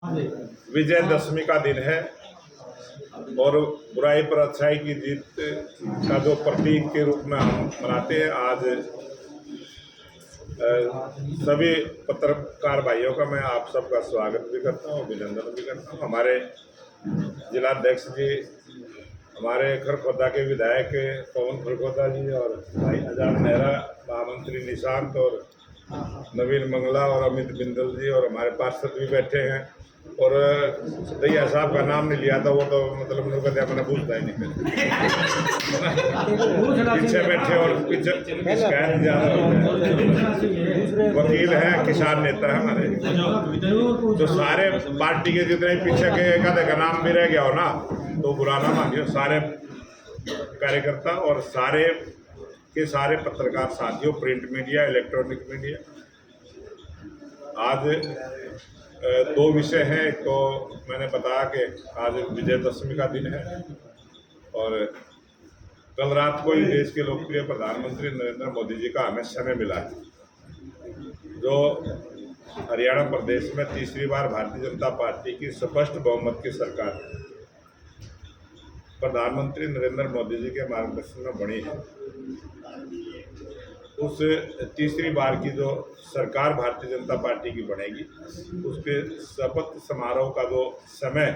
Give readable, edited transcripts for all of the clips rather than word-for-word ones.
विजयदशमी का दिन है और बुराई पर अच्छाई की जीत का जो प्रतीक के रूप में हम मनाते हैं। आज सभी पत्रकार भाइयों का मैं आप सबका स्वागत भी करता हूँ, अभिनंदन भी करता हूँ। हमारे जिलाध्यक्ष जी, हमारे खरखोदा के विधायक पवन खरखोदा जी और भाई आजाद मेहरा, महामंत्री निशांत और नवीन मंगला और अमित बिंदल जी और हमारे पार्षद भी बैठे हैं। और दैया साहब का नाम नहीं लिया था, वो तो मतलब मैंने पूछता ही नहीं पीछे बैठे और पीछे शिकायत ज्यादा वकील हैं, किसान नेता है हमारे। तो सारे पार्टी के जितने पीछे के एक आधे का नाम भी रह गया हो ना तो बुरा ना मानिए। सारे कार्यकर्ता और सारे के सारे पत्रकार साथियों, प्रिंट मीडिया, इलेक्ट्रॉनिक मीडिया, आज दो विषय हैं। एक तो मैंने बताया कि आज विजयदशमी का दिन है और कल रात को ही देश के लोकप्रिय प्रधानमंत्री नरेंद्र मोदी जी का हमें समय मिला है, जो हरियाणा प्रदेश में तीसरी बार भारतीय जनता पार्टी की स्पष्ट बहुमत की सरकार है। प्रधानमंत्री नरेंद्र मोदी जी के मार्गदर्शन में बनी है। उस तीसरी बार की जो सरकार भारतीय जनता पार्टी की बनेगी, उसके शपथ समारोह का जो समय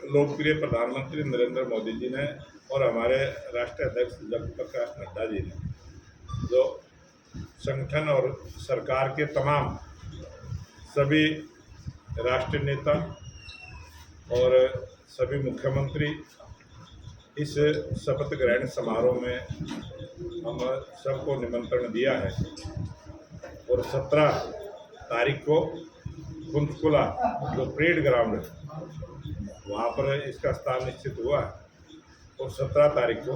लोकप्रिय प्रधानमंत्री नरेंद्र मोदी जी ने और हमारे राष्ट्रीय अध्यक्ष जगत प्रकाश नड्डा जी ने, जो संगठन और सरकार के तमाम सभी राष्ट्रीय नेता और सभी मुख्यमंत्री इस शपथ ग्रहण समारोह में हम सबको निमंत्रण दिया है। और 17 तारीख को पंचकुला जो परेड ग्राउंड है वहाँ पर इसका स्थान निश्चित हुआ है और 17 तारीख को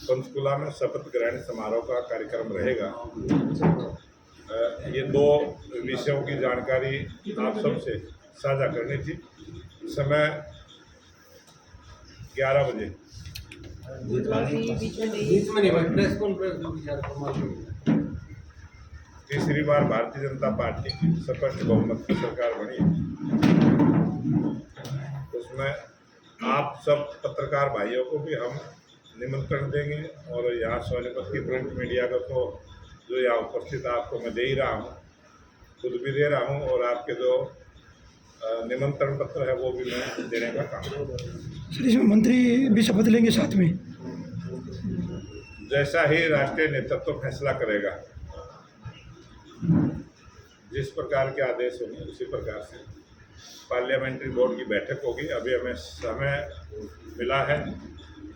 पंचकुला में शपथ ग्रहण समारोह का कार्यक्रम रहेगा। ये दो विषयों की जानकारी आप सबसे साझा करनी थी। समय 11 बजे। तीसरी बार भारतीय जनता पार्टी की स्पष्ट बहुमत की सरकार बनी, उसमें आप सब पत्रकार भाइयों को भी हम निमंत्रण देंगे और यहाँ सोनीपत की प्रिंट मीडिया का तो जो यहाँ उपस्थित आपको मैं दे ही रहा हूँ, खुद भी दे रहा हूँ और आपके जो निमंत्रण पत्र है वो भी मैं देने का काम करूँगा। सर, इसमें मंत्री भी शपथ लेंगे साथ में? जैसा ही राष्ट्रीय नेतृत्व फैसला करेगा, जिस प्रकार के आदेश होंगे उसी प्रकार से पार्लियामेंट्री बोर्ड की बैठक होगी। अभी हमें समय मिला है,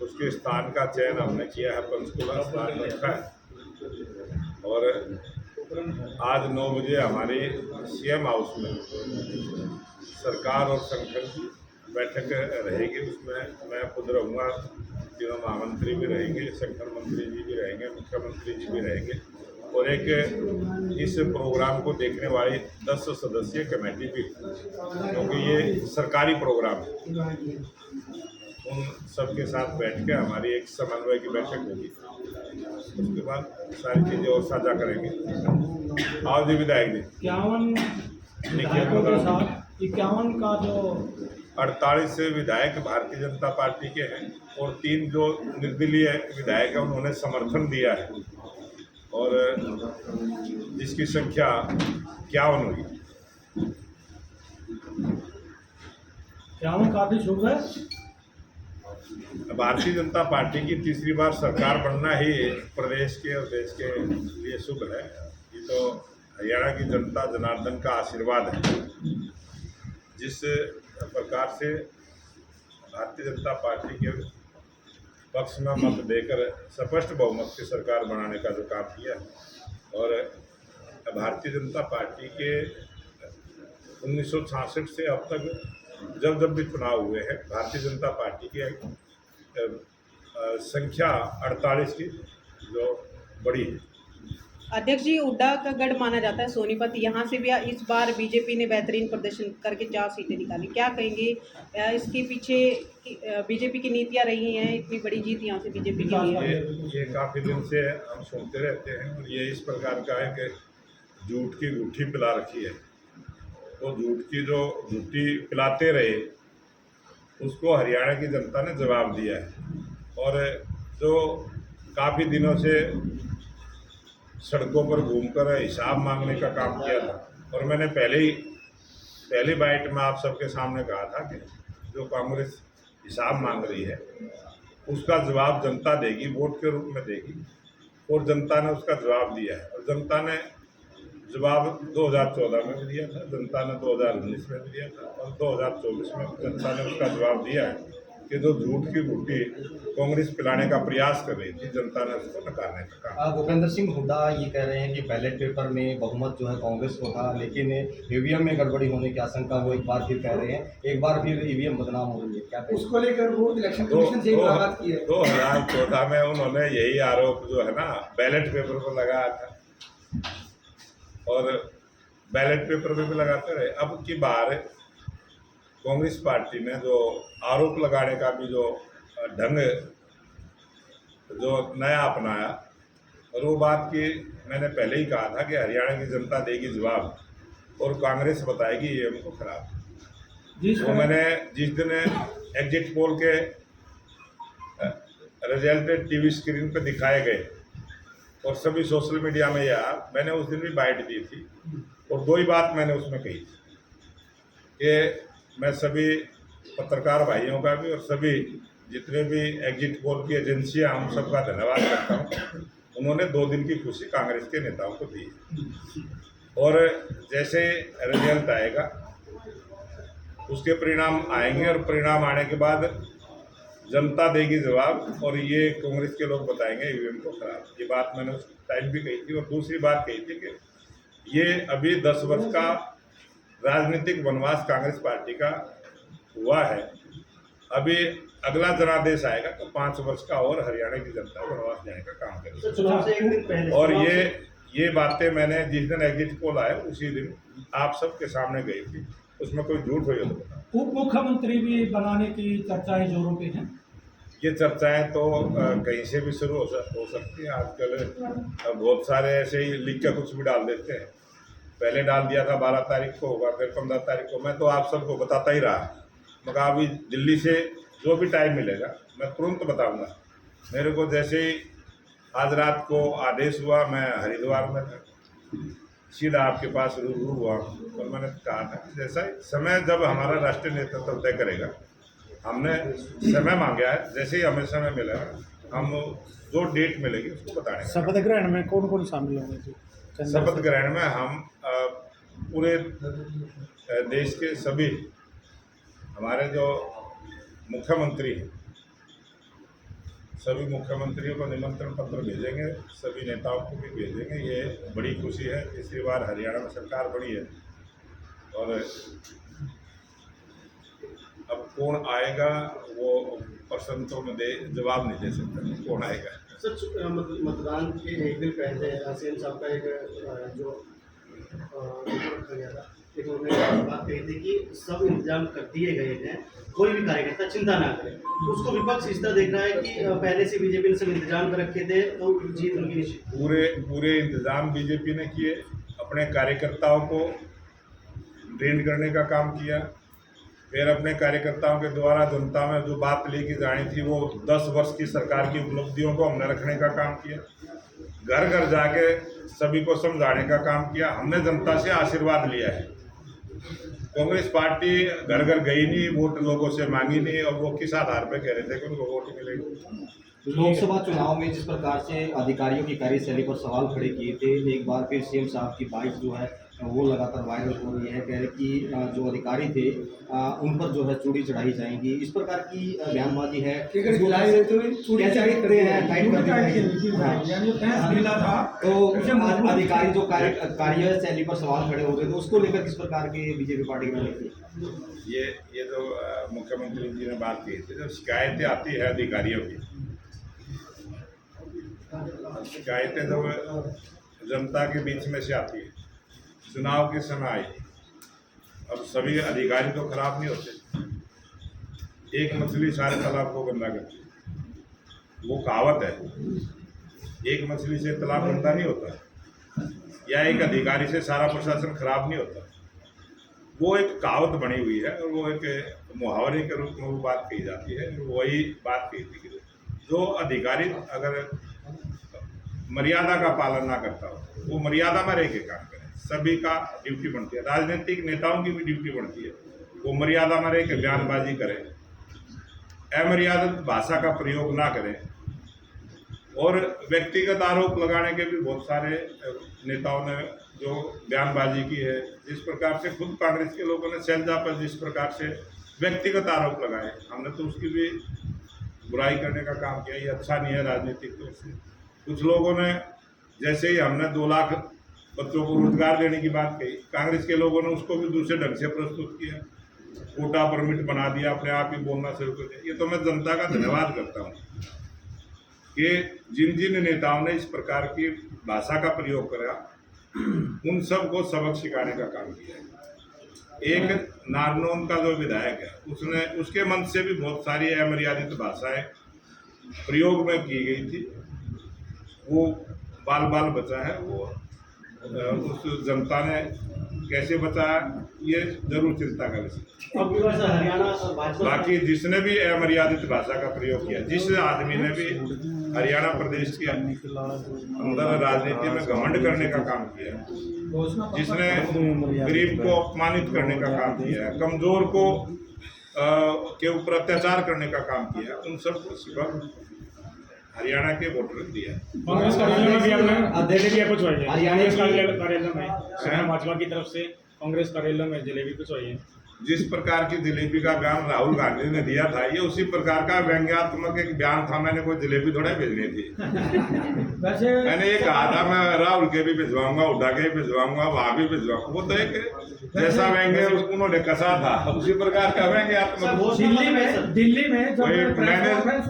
उसके स्थान का चयन हमने किया है, पंचकुला स्थान रखा है और आज 9 बजे हमारी सीएम हाउस में सरकार और संगठन की बैठक रहेगी। उसमें मैं खुद रहूँगा, तीनों महामंत्री भी रहेंगे, संगठन मंत्री जी भी रहेंगे, मुख्यमंत्री जी भी रहेंगे और एक इस प्रोग्राम को देखने वाली 10 सदस्यीय कमेटी भी, क्योंकि ये सरकारी प्रोग्राम है। उन सबके साथ बैठ के हमारी एक समन्वय की बैठक होगी, उसके बाद सारी चीज़ें और साझा करेंगे। आओ जी विधायक जी। 51 का जो 48 विधायक भारतीय जनता पार्टी के हैं और 3 जो निर्दलीय विधायक हैं उन्होंने समर्थन दिया है और जिसकी संख्या 51 हुई। 51 काफी शुभ है। भारतीय जनता पार्टी की तीसरी बार सरकार बनना ही प्रदेश के और देश के लिए शुभ है। ये तो हरियाणा की जनता जनार्दन का आशीर्वाद है। जिस प्रकार से भारतीय जनता पार्टी के पक्ष में मत देकर स्पष्ट बहुमत की सरकार बनाने का जो काम किया और भारतीय जनता पार्टी के 1966 से अब तक जब भी चुनाव हुए हैं, भारतीय जनता पार्टी की संख्या 48 की जो बड़ी है। अध्यक्ष जी, हुड्डा का गढ़ माना जाता है सोनीपत, यहाँ से भी इस बार बीजेपी ने बेहतरीन प्रदर्शन करके 4 सीटें निकाली, क्या कहेंगे? इसके पीछे बीजेपी की नीतियाँ रही हैं, इतनी बड़ी जीत यहाँ से बीजेपी की है? ये काफ़ी दिन से हम सुनते रहते हैं और ये इस प्रकार का है कि झूठ की गुट्ठी पिला रखी है। वो झूठ की जो झूठी पिलाते रहे उसको हरियाणा की जनता ने जवाब दिया है। और जो काफ़ी दिनों से सड़कों पर घूमकर हिसाब मांगने का काम किया था, और मैंने पहली बाइट में आप सबके सामने कहा था कि जो कांग्रेस हिसाब मांग रही है उसका जवाब जनता देगी, वोट के रूप में देगी, और जनता ने उसका जवाब दिया है। और जनता ने जवाब 2014 में भी दिया था, जनता ने 2019 में भी दिया था, और 2024 में जनता ने उसका जवाब दिया है कि जो झूठ की बूटी कांग्रेस पिलाने का प्रयास कर रही थी, जनता ने उसको नकारने का काम। भूपेंद्र सिंह हुड्डा ये कह रहे हैं कि बैलेट पेपर में बहुमत जो है कांग्रेस को था, लेकिन ईवीएम में गड़बड़ी होने की आशंका वो एक बार फिर कह रहे हैं, एक बार फिर ईवीएम बदनाम हो रही है। क्या कहें? उसको लेकर वो इलेक्शन कमीशन से मुलाकात की है। 2014 में उन्होंने यही आरोप जो है ना बैलेट पेपर पर लगाया था, और बैलेट पेपर पर भी लगाते रहे। अब की बार कांग्रेस पार्टी ने जो आरोप लगाने का भी जो ढंग जो नया अपनाया, और वो बात की मैंने पहले ही कहा था कि हरियाणा की जनता देगी जवाब और कांग्रेस बताएगी ये हमको खराब। तो मैंने जिस दिन एग्जिट पोल के रिजल्ट टीवी स्क्रीन पर दिखाए गए और सभी सोशल मीडिया में आया, मैंने उस दिन भी बाइट दी थी, और दो ही बात मैंने उसमें कही थी कि मैं सभी पत्रकार भाइयों का भी और सभी जितने भी एग्जिट पोल की एजेंसियां हम सबका धन्यवाद करता हूं। उन्होंने 2 दिन की खुशी कांग्रेस के नेताओं को दी, और जैसे रिजल्ट आएगा उसके परिणाम आएंगे, और परिणाम आने के बाद जनता देगी जवाब, और ये कांग्रेस के लोग बताएंगे ईवीएम को खराब। ये बात मैंने उस टाइम भी कही थी। और दूसरी बात कही थी कि ये अभी 10 वर्ष का राजनीतिक वनवास कांग्रेस पार्टी का हुआ है, अभी अगला जनादेश आएगा तो 5 वर्ष का और हरियाणा की जनता वनवास जाने का काम करेगी। चुनाव से एक दिन पहले और ये बातें मैंने जिस दिन एग्जिट पोल आया उसी दिन आप सबके सामने गई थी, उसमें कोई झूठ हुई हो तो उप मुख्यमंत्री भी बनाने की चर्चाएं जोरों पे हैं। ये चर्चाएं तो कहीं से भी शुरू हो सकती हैं। आजकल बहुत सारे ऐसे ही लिख के कुछ भी डाल देते हैं। पहले डाल दिया था 12 तारीख को होगा, फिर 15 तारीख को। मैं तो आप सबको बताता ही रहा, मगर अभी दिल्ली से जो भी टाइम मिलेगा मैं तुरंत बताऊंगा। मेरे को जैसे ही आज रात को आदेश हुआ, मैं हरिद्वार में था, सीधा आपके पास रूबरू हुआ, और मैंने कहा था कि जैसा समय जब हमारा राष्ट्रीय नेतृत्व तय करेगा, हमने समय मांगा है, जैसे ही हमें समय मिलेगा हम जो डेट मिलेगी उसको बताएंगे। शपथ ग्रहण में कौन कौन शामिल होंगे? शपथ ग्रहण में हम पूरे देश के सभी हमारे जो मुख्यमंत्री हैं, सभी मुख्यमंत्रियों को निमंत्रण पत्र भेजेंगे, सभी नेताओं को भी भेजेंगे। ये बड़ी खुशी है, तीसरी बार हरियाणा में सरकार बनी है, और अब कौन आएगा वो प्रश्न तो मैं जवाब नहीं दे सकता कौन आएगा। सर, मतदान के एक दिन पहले सीएम साहब का एक जो रखा गया था, एक उन्होंने बात कही थी कि सब इंतजाम कर दिए गए हैं, कोई भी कार्यकर्ता चिंता ना करे। तो उसको विपक्ष इस तरह देख रहा है कि पहले से बीजेपी ने सब इंतजाम कर रखे थे तो जीत उनकी निश्चित। पूरे इंतजाम बीजेपी ने किए, अपने कार्यकर्ताओं को ट्रेंड करने का काम किया, फिर अपने कार्यकर्ताओं के द्वारा जनता में जो बात लेके जानी थी वो 10 वर्ष की सरकार की उपलब्धियों को हमने रखने का काम किया, घर घर जाके सभी को समझाने का काम किया। हमने जनता से आशीर्वाद लिया है। कांग्रेस पार्टी घर घर गई नहीं, वोट लोगों से मांगी नहीं, और वो किस आधार पे कह रहे थे कि उनको वोट मिलेगी। लोकसभा चुनाव में जिस प्रकार से अधिकारियों की कार्यशैली पर सवाल खड़े किए थे, एक बार फिर सीएम साहब की बाइट जो है वो लगातार वायरल हो रही है। कह रहे कि जो अधिकारी थे उन पर जो है चूड़ी चढ़ाई जाएंगी, इस प्रकार की बयानबाजी है। कैसे देखते हैं टाइट कर तो अधिकारी जो कार्यशैली पर सवाल खड़े हो रहे थे उसको लेकर किस प्रकार के बीजेपी पार्टी की रणनीति? ये जो मुख्यमंत्री जी ने बात की थी, जब शिकायतें आती है अधिकारियों की, शिकायतें जब जनता के बीच में से आती है, चुनाव के समय आई, अब सभी अधिकारी तो खराब नहीं होते। एक मछली सारे तालाब को गंदा करती है, वो कहावत है। एक मछली से तालाब गंदा नहीं होता, या एक अधिकारी से सारा प्रशासन खराब नहीं होता। वो एक कहावत बनी हुई है और वो एक मुहावरे के रूप में वो बात कही जाती है। वही बात कही थी कि जो अधिकारी अगर मर्यादा का पालन ना करता हो, वो मर्यादा में रह के काम करे। सभी का ड्यूटी बनती है, राजनीतिक नेताओं की भी ड्यूटी बनती है, वो मर्यादा में रह के बयानबाजी करें, अमर्यादित भाषा का प्रयोग ना करें। और व्यक्तिगत आरोप लगाने के भी बहुत सारे नेताओं ने जो बयानबाजी की है, जिस प्रकार से खुद कांग्रेस के लोगों ने शैलजा पर जिस प्रकार से व्यक्तिगत आरोप लगाए, हमने तो उसकी भी बुराई करने का काम किया। ये अच्छा नहीं है राजनीतिक तौर से। कुछ लोगों ने जैसे ही हमने 2 लाख बच्चों को रोजगार देने की बात कही, कांग्रेस के लोगों ने उसको भी दूसरे ढंग से प्रस्तुत किया, कोटा परमिट बना दिया, अपने आप ही बोलना शुरू कर दिया। ये तो मैं जनता का धन्यवाद करता हूँ कि जिन जिन नेताओं ने इस प्रकार की भाषा का प्रयोग करा, उन सबको सबक सिखाने का काम किया। एक नारनौंद का जो विधायक है, उसने उसके मन से भी बहुत सारी अमर्यादित भाषाएं प्रयोग में की गई थी। वो बाल बाल बचा है, वो उस जनता ने कैसे बचाया, ये जरूर चिंता का विषय। अब हरियाणा भाजपा बाकी जिसने भी अमर्यादित भाषा का प्रयोग किया, जिस आदमी ने भी हरियाणा प्रदेश के अंदर राजनीति में घमंड करने का काम किया, जिसने गरीब को अपमानित करने का काम किया, कमजोर को के ऊपर अत्याचार करने का काम किया, उन सबको सबक हरियाणा के वोटर ने दिया। कांग्रेस कार्यालय में भी आपने जलेबी कुछ हुई है? हरियाणा कांग्रेस कार्यालय में सेना भाजपा की तरफ से कांग्रेस कार्यालय में जलेबी कुछ हुई है? जिस प्रकार की जलेबी का बयान राहुल गांधी ने दिया था, ये उसी प्रकार का व्यंग्यात्मक एक बयान था। मैंने कोई जलेबी थोड़ा भेजनी थी। वैसे मैंने ये कहा था मैं राहुल के भी भिजवाऊंगा, हुड्डा के भी भिजवाऊंगा, वहां भी भिजवाऊंगा। वो तो एक जैसा व्यंग्य उन्होंने कसा था, उसी प्रकार का व्यंग्यात्मक। दिल्ली में जब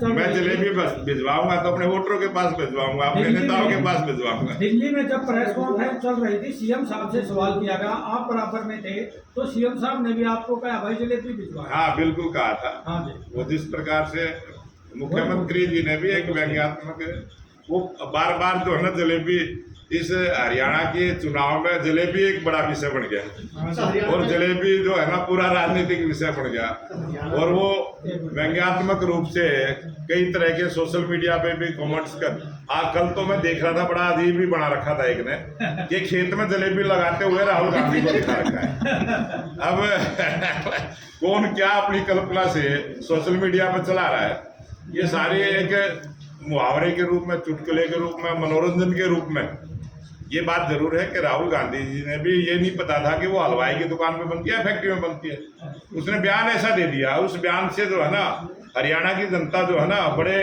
मैं जलेबी भिजवाऊंगा तो अपने वोटरों के पास भिजवाऊंगा, अपने नेताओं के पास भिजवाऊंगा। दिल्ली में जब प्रेस कॉन्फ्रेंस चल रही थी, सीएम साहब से सवाल किया गया, आप बराबर में थे, तो सीएम साहब ने भी आपको कहा भाई जलेबी भिजवाया? हाँ, बिल्कुल कहा था। हाँ जी। वो जिस प्रकार से मुख्यमंत्री जी ने भी एक व्यंग्यात्मक, वो बार बार जो है ना जलेबी, इस हरियाणा के चुनाव में जलेबी एक बड़ा विषय बन गया और जलेबी जो है ना पूरा राजनीतिक विषय बन गया। और वो व्यंग्यात्मक रूप से कई तरह के सोशल मीडिया पे भी कमेंट्स कर, कल तो मैं देख रहा था, बड़ा अजीब भी बना रखा था एक ने, कि खेत में जलेबी लगाते हुए राहुल गांधी को दिखा रखा है। अब कौन क्या अपनी कल्पना से सोशल मीडिया पर चला रहा है, ये सारे एक मुहावरे के रूप में, चुटकुले के रूप में, मनोरंजन के रूप में। ये बात जरूर है कि राहुल गांधी जी ने भी ये नहीं पता था कि वो हलवाई की दुकान पे बनती है, फैक्ट्री में बनती है। उसने बयान ऐसा दे दिया, उस बयान से जो है ना हरियाणा की जनता जो है ना बड़े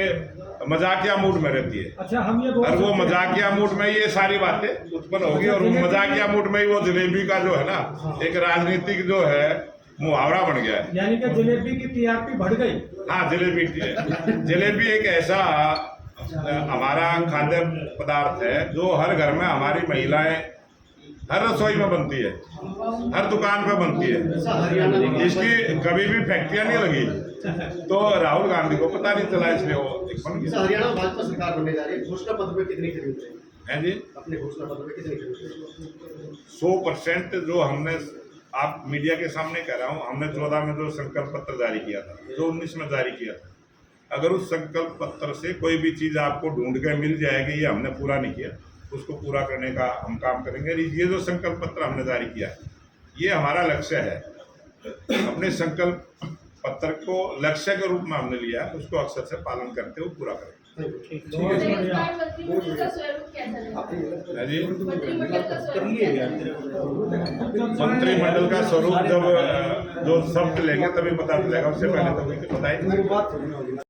मजाकिया मूड में रहती है। अच्छा, हम ये और वो मजाकिया मूड में ये सारी बातें उत्पन्न होगी, और वो मजाकिया मूड में ही वो जलेबी का जो है ना एक राजनीतिक जो है मुहावरा बन गया है। यानी कि जलेबी की टीआरपी बढ़ गई। हाँ, जलेबी एक ऐसा हमारा खाद्य पदार्थ है जो हर घर में हमारी महिलाएं हर रसोई में बनती है, हर दुकान पे बनती है। इसकी कभी भी फैक्ट्रियां नहीं लगी, तो राहुल गांधी को पता नहीं चला, इसलिए वो एक बन गया। हरियाणा भाजपा सरकार बनने जा रही है, घोषणा पत्र में कितनी खरीद रही है जी? अपने घोषणा पत्र में कितनी खरीद रही है? 100% जो हमने, आप मीडिया के सामने कह रहा हूँ, हमने 14 में जो संकल्प पत्र जारी किया था, जो 19 में जारी किया था, अगर उस संकल्प पत्र से कोई भी चीज़ आपको ढूंढ के मिल जाएगी, ये हमने पूरा नहीं किया, उसको पूरा करने का हम काम करेंगे। ये जो संकल्प पत्र हमने जारी किया, ये हमारा लक्ष्य है। अपने संकल्प पत्र को लक्ष्य के रूप में हमने लिया है, उसको अक्षर से पालन करते हुए पूरा करेंगे। मंत्रिमंडल का स्वरूप जब जो शब्द लेंगे तभी पता चलेगा, उससे पहले तो पता ही नहीं।